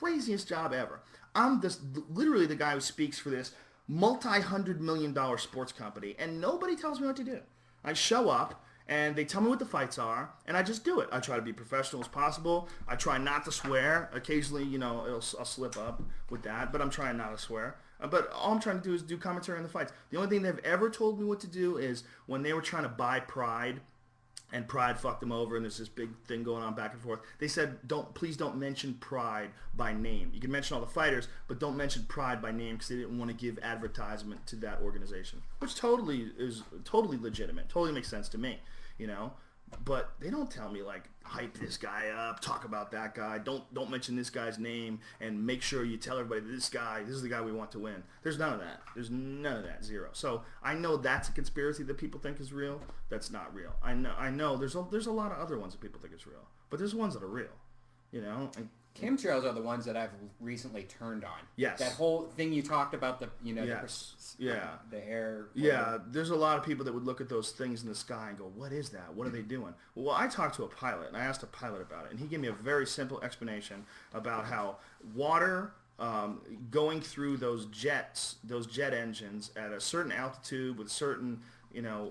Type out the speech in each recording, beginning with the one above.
craziest job ever. I'm literally the guy who speaks for this multi-$100 million sports company, and nobody tells me what to do. I show up, and they tell me what the fights are, and I just do it. I try to be professional as possible. I try not to swear. Occasionally, I'll slip up with that, but I'm trying not to swear. But all I'm trying to do is do commentary on the fights. The only thing they've ever told me what to do is when they were trying to buy Pride, and Pride fucked them over, and there's this big thing going on back and forth. They said, please don't mention Pride by name. You can mention all the fighters, but don't mention Pride by name because they didn't want to give advertisement to that organization, which is totally legitimate. Totally makes sense to me, But they don't tell me, like, hype this guy up, talk about that guy, don't mention this guy's name, and make sure you tell everybody this is the guy we want to win. There's none of that. There's none of that. Zero. So I know that's a conspiracy that people think is real. That's not real. I know there's a lot of other ones that people think is real, but there's ones that are real, And chemtrails are the ones that I've recently turned on. Yes. That whole thing you talked about, the air. Yeah, there's a lot of people that would look at those things in the sky and go, what is that? What are they doing? Well, I talked to a pilot, and I asked a pilot about it, and he gave me a very simple explanation about how water going through those jet engines at a certain altitude with certain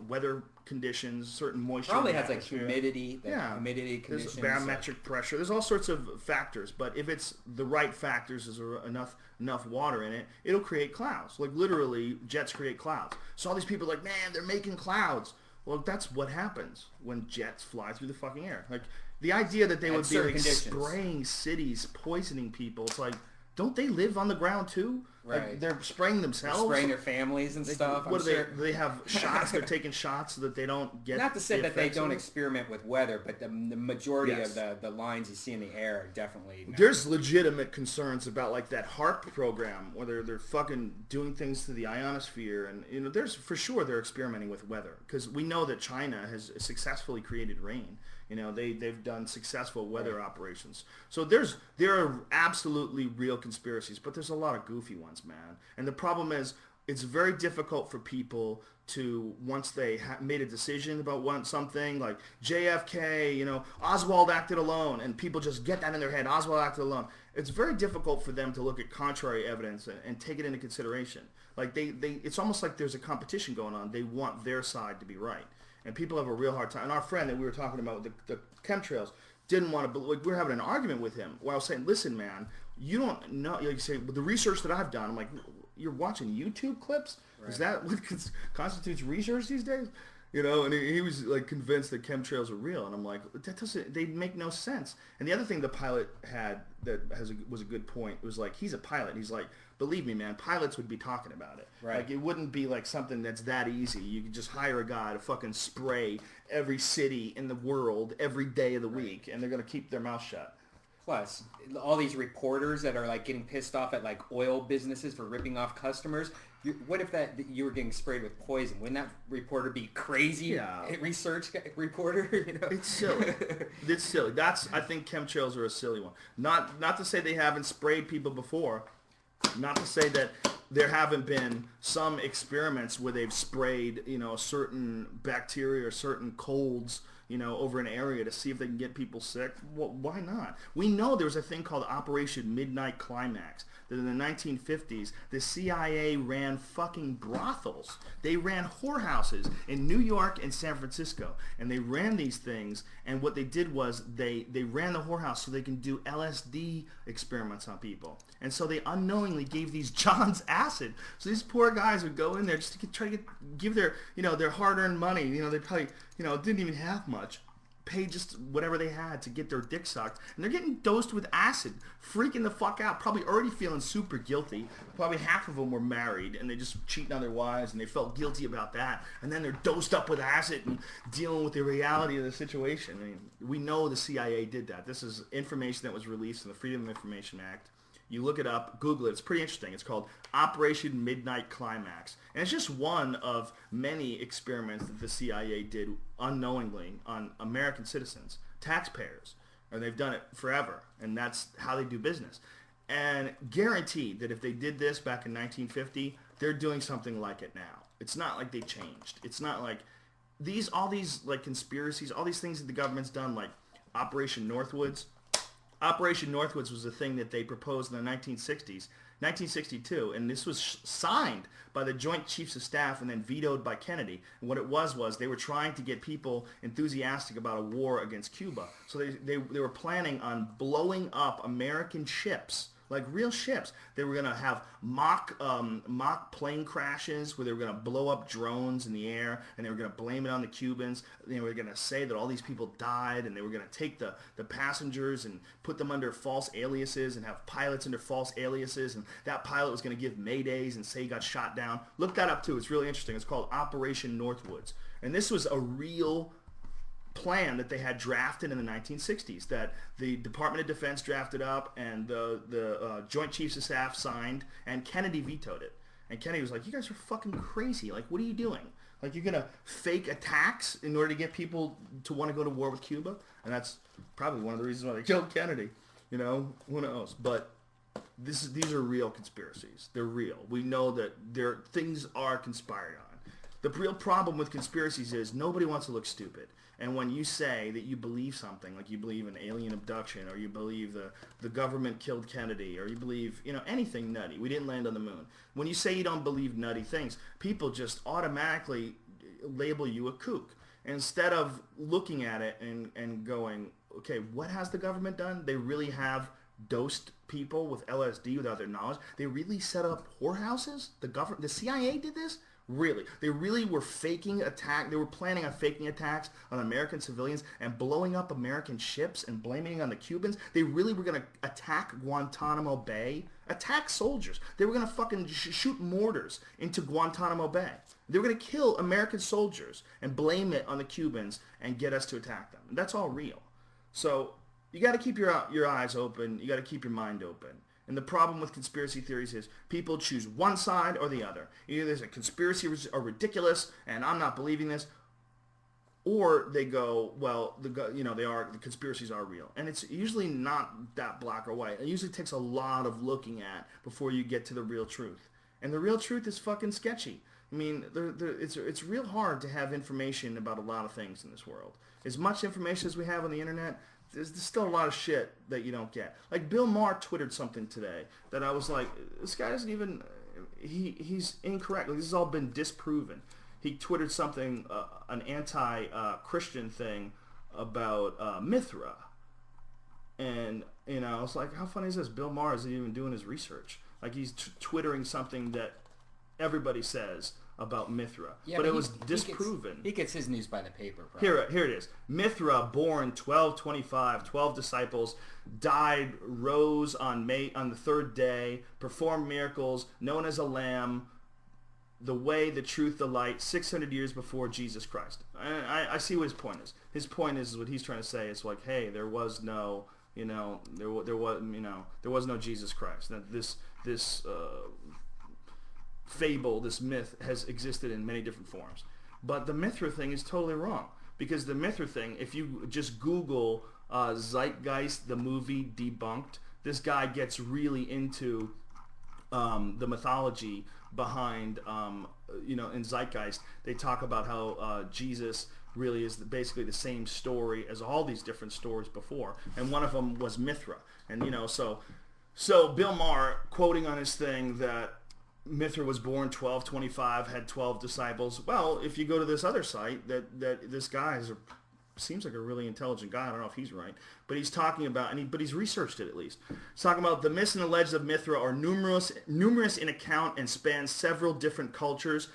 weather conditions, certain moisture. Probably has like humidity conditions. There's barometric pressure. There's all sorts of factors, but if it's the right factors, there's enough water in it, it'll create clouds. Like literally, jets create clouds. So all these people are like, man, they're making clouds. Well, that's what happens when jets fly through the fucking air. Like the idea that they would be like spraying cities, poisoning people. It's like, don't they live on the ground too? Right. Like they're spraying themselves. They're spraying their families and stuff. What do they have shots? They're taking shots so that they don't get. Not to say that they don't experiment with weather, but the majority of the lines you see in the air are definitely. There's legitimate concerns about like that HARP program, where they're fucking doing things to the ionosphere, and there's for sure they're experimenting with weather because we know that China has successfully created rain. They've done successful weather operations. So there are absolutely real conspiracies, but there's a lot of goofy ones, man. And the problem is it's very difficult for people to, once they made a decision about something, like JFK, Oswald acted alone, and people just get that in their head, Oswald acted alone. It's very difficult for them to look at contrary evidence and take it into consideration. Like it's almost like there's a competition going on. They want their side to be right. And people have a real hard time. And our friend that we were talking about, the chemtrails, didn't want to, like, we were having an argument with him where I was saying, listen, man, you don't know, like you say, the research that I've done, I'm like, you're watching YouTube clips? Right. Is that what constitutes research these days? And he was like convinced that chemtrails are real. And I'm like, they make no sense. And the other thing the pilot had that was a good point, it was like, he's a pilot. He's like, believe me, man, pilots would be talking about it. Right. Like, it wouldn't be like something that's that easy. You could just hire a guy to fucking spray every city in the world every day of the week, and they're going to keep their mouth shut. Plus, all these reporters that are like getting pissed off at like oil businesses for ripping off customers. What if you were getting sprayed with poison? Wouldn't that reporter be crazy? Yeah. Research reporter, It's silly. It's silly. I think chemtrails are a silly one. Not to say they haven't sprayed people before. Not to say that there haven't been some experiments where they've sprayed, a certain bacteria or certain colds, over an area to see if they can get people sick. Well, why not? We know there was a thing called Operation Midnight Climax. That in the 1950s, the CIA ran fucking brothels. They ran whorehouses in New York and San Francisco. And they ran these things, and what they did was they ran the whorehouse so they can do LSD experiments on people. And so they unknowingly gave these Johns acid. So these poor guys would go in there just to try to give their, their hard-earned money. They probably, didn't even have much. Pay just whatever they had to get their dick sucked. And they're getting dosed with acid, freaking the fuck out, probably already feeling super guilty. Probably half of them were married, and they just cheating on their wives, and they felt guilty about that. And then they're dosed up with acid and dealing with the reality of the situation. I mean, we know the CIA did that. This is information that was released in the Freedom of Information Act. You look it up, Google it. It's pretty interesting. It's called Operation Midnight Climax. And it's just one of many experiments that the CIA did unknowingly on American citizens, taxpayers. And they've done it forever. And that's how they do business. And guaranteed that if they did this back in 1950, they're doing something like it now. It's not like they changed. It's not like all these like conspiracies, all these things that the government's done, like Operation Northwoods. Operation Northwoods was a thing that they proposed in the 1960s, 1962, and this was signed by the Joint Chiefs of Staff and then vetoed by Kennedy. And what it was they were trying to get people enthusiastic about a war against Cuba. So they were planning on blowing up American ships, like real ships. They were going to have mock plane crashes where they were going to blow up drones in the air, and they were going to blame it on the Cubans. They were going to say that all these people died, and they were going to take the passengers and put them under false aliases and have pilots under false aliases, and that pilot was going to give maydays and say he got shot down. Look that up too. It's really interesting. It's called Operation Northwoods. And this was a real plan that they had drafted in the 1960s that the Department of Defense drafted up and the Joint Chiefs of Staff signed, and Kennedy vetoed it. And Kennedy was like, you guys are fucking crazy. Like, what are you doing? Like, you're going to fake attacks in order to get people to want to go to war with Cuba? And that's probably one of the reasons why they killed Kennedy. You know, who knows? But these are real conspiracies. They're real. We know that things are conspired on. The real problem with conspiracies is nobody wants to look stupid. And when you say that you believe something, like you believe in alien abduction, or you believe the government killed Kennedy, or you believe, anything nutty, we didn't land on the moon. When you say you don't believe nutty things, people just automatically label you a kook. Instead of looking at it and going, okay, what has the government done? They really have dosed people with LSD without their knowledge. They really set up whorehouses? The CIA did this? Really. They really were they were planning on faking attacks on American civilians and blowing up American ships and blaming it on the Cubans. They really were going to attack Guantanamo Bay, attack soldiers. They were going to fucking shoot mortars into Guantanamo Bay. They were going to kill American soldiers and blame it on the Cubans and get us to attack them. And that's all real. So you got to keep your eyes open. You got to keep your mind open. And the problem with conspiracy theories is people choose one side or the other. Either there's a conspiracy are ridiculous and I'm not believing this, or they go, well, the conspiracies are real. And it's usually not that black or white. It usually takes a lot of looking at before you get to the real truth. And the real truth is fucking sketchy. I mean, it's real hard to have information about a lot of things in this world. As much information as we have on the internet, there's still a lot of shit that you don't get. Like Bill Maher twittered something today that I was like, this guy doesn't even, he's incorrect. Like, this has all been disproven. He twittered something, an anti-Christian thing about Mithra. And, I was like, how funny is this? Bill Maher isn't even doing his research. Like, he's twittering something that everybody says about Mithra, but it was disproven. He gets his news by the paper. Here it is. Mithra, born 1225, 12 disciples, died, rose on the third day, performed miracles, known as a lamb, the way, the truth, the light, 600 years before Jesus Christ. I see what his point is. His point is what he's trying to say. It's like, hey, there was no, there was no Jesus Christ. That this fable, this myth, has existed in many different forms. But the Mithra thing is totally wrong. Because the Mithra thing, if you just Google Zeitgeist, the movie Debunked, this guy gets really into the mythology behind, in Zeitgeist, they talk about how Jesus really is basically the same story as all these different stories before. And one of them was Mithra. And, so Bill Maher, quoting on his thing that Mithra was born 1225, had 12 disciples. Well, if you go to this other site, that this guy seems like a really intelligent guy. I don't know if he's right, but he's talking about, but he's researched it at least. He's talking about the myths and the legends of Mithra are numerous in account and span several different cultures.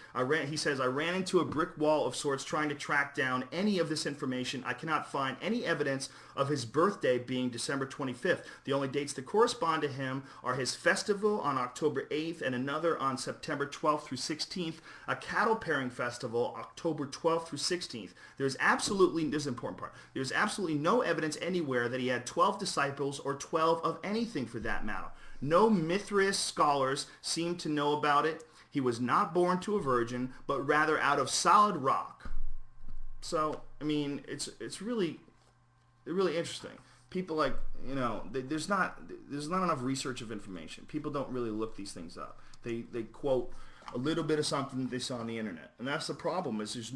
He says, I ran into a brick wall of sorts trying to track down any of this information. I cannot find any evidence of his birthday being December 25th. The only dates that correspond to him are his festival on October 8th and another on September 12th through 16th, a cattle pairing festival October 12th through 16th. This is the important part, there's absolutely no evidence anywhere that he had 12 disciples or 12 of anything for that matter. No Mithraist scholars seem to know about it. He was not born to a virgin, but rather out of solid rock. So, I mean, it's really interesting. People there's not enough research of information. People don't really look these things up. They quote a little bit of something that they saw on the internet, and that's the problem. Is there's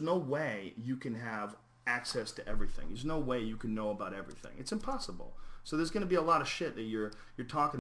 no way you can have access to everything. There's no way you can know about everything. It's impossible. So there's going to be a lot of shit that you're talking